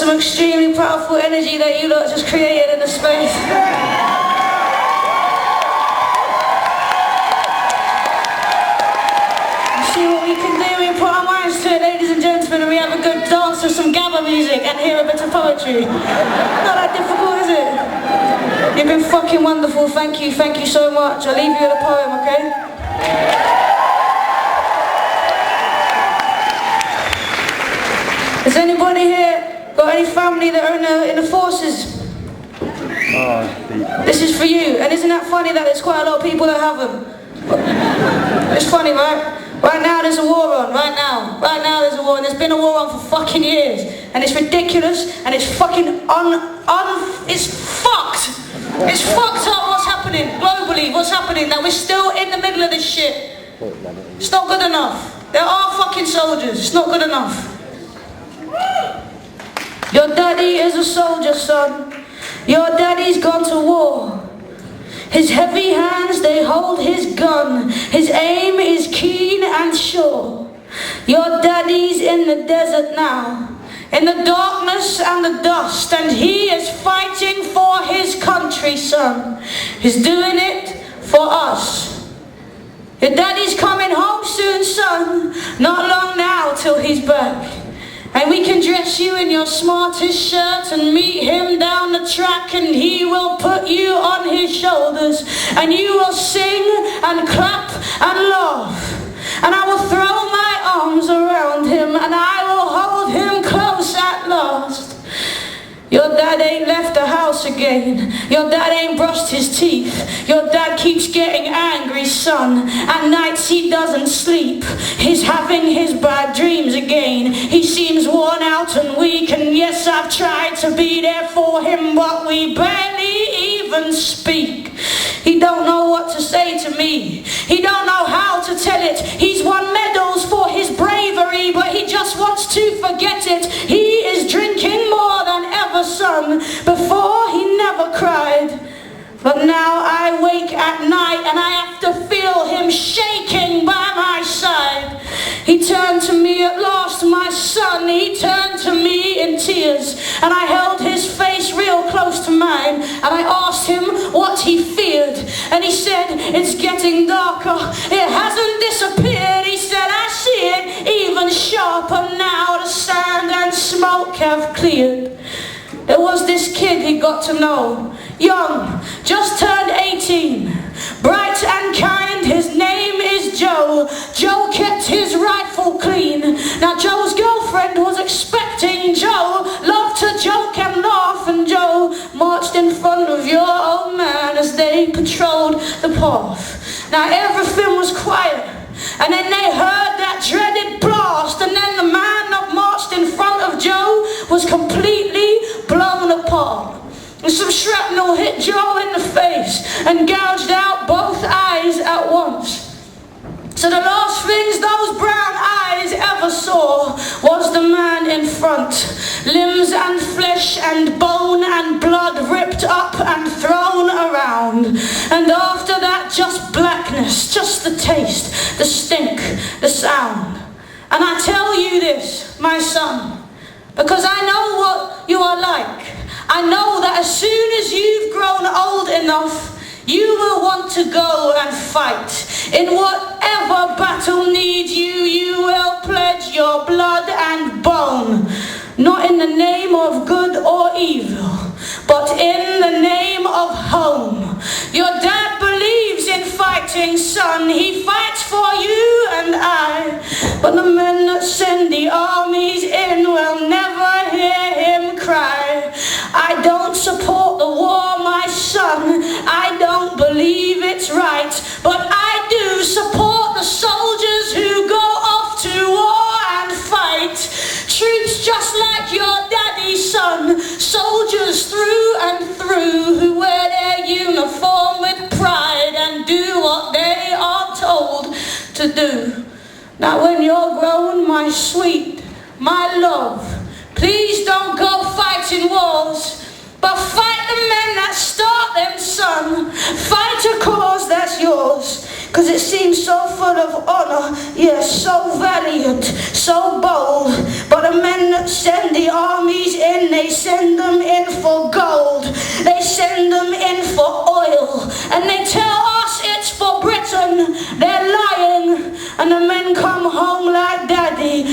some extremely powerful energy that you lot just created in the space. See what we can do? We put our minds to it, ladies and gentlemen, and we have a good dance with some gabba music and hear a bit of poetry. Not that difficult, is it? You've been fucking wonderful. Thank you so much. I'll leave you with a poem, okay? Has anybody here got any family that are in the forces? This is for you. And isn't that funny that there's quite a lot of people that have them? It's funny, right? Right now there's a war on. Right now there's a war, and there's been a war on for fucking years. And it's ridiculous, and it's fucking it's fucked. It's fucked up what's happening globally, what's happening, that we're still in the middle of this shit. It's not good enough. There are fucking soldiers. It's not good enough. Your daddy is a soldier, son. Your daddy's gone to war. His heavy hands, they hold his gun. His aim is keen and sure. Your daddy's in the desert now, in the darkness and the dust, and he is fighting for his country, son. He's doing it for us. Your daddy's coming home soon, son. Not long now till he's back. And we can dress you in your smartest shirt and meet him down the track, and he will put you on his shoulders, and you will sing and clap and laugh. And I will throw my arms around him, and I will hold him close at last. Your dad ain't left the house again. Your dad ain't brushed his teeth. Your dad keeps getting angry, son. At nights he doesn't sleep. He's having his bad dreams again. He seems worn out and weak, and yes, I've tried to be there for him, but we barely even speak. He don't know what to say to me. He don't know how to tell it. He's won medals for his bravery, but he just wants to forget it. He is drinking more than ever, son. Before he never cried, but now I wake at night and I have to feel him shaking by my side. He turned to me at last, my son. He turned to me in tears, and I held his face real close to mine, and I asked him what he feared, and he said, it's getting darker, it hasn't disappeared. He said, I see it even sharper now. The sand and smoke have cleared. There was this kid he got to know, young, just turned 18, bright and kind. His name is Joe. Joe kept his rifle clean. Now Joe's girlfriend was expecting. Joe loved to joke and laugh, and Joe marched in front of your old man as they patrolled the path. Now everything was quiet, and then they heard that dreaded blast, and then the man that marched in front of Joe was completely blown apart. And some shrapnel hit Joe in the face and gouged out both eyes at once. So the last things those brown eyes ever saw was the man in front. Limbs and flesh and bone and blood ripped up and thrown around. And after that, just blackness, just the taste, the stink, the sound. And I tell you this, my son, because I know what you are like. I know that as soon as you've grown old enough, you will want to go and fight. In whatever battle needs you, you will pledge your blood and bone. Not in the name of good or evil, but in the name of home. Your dad believes in fighting, son. He fights for you and I. But the men that send the armies in will never hear him cry. I don't support the war, my son. I don't believe it's right. But I do support the soldiers who go off to war and fight. Troops just like your daddy, son. Soldiers through and through, who wear their uniform with pride and do what they are told to do. Now when you're grown, my sweet, my love, please don't go fighting wars, but fight the men that start them, son. Fight a cause that's yours, 'cause it seems so full of honor, yes, so valiant, so bold. But the men that send the armies in, they send them in for gold, they send them in for oil, and they tell us it's for Britain. They're lying, and the men come home like daddy.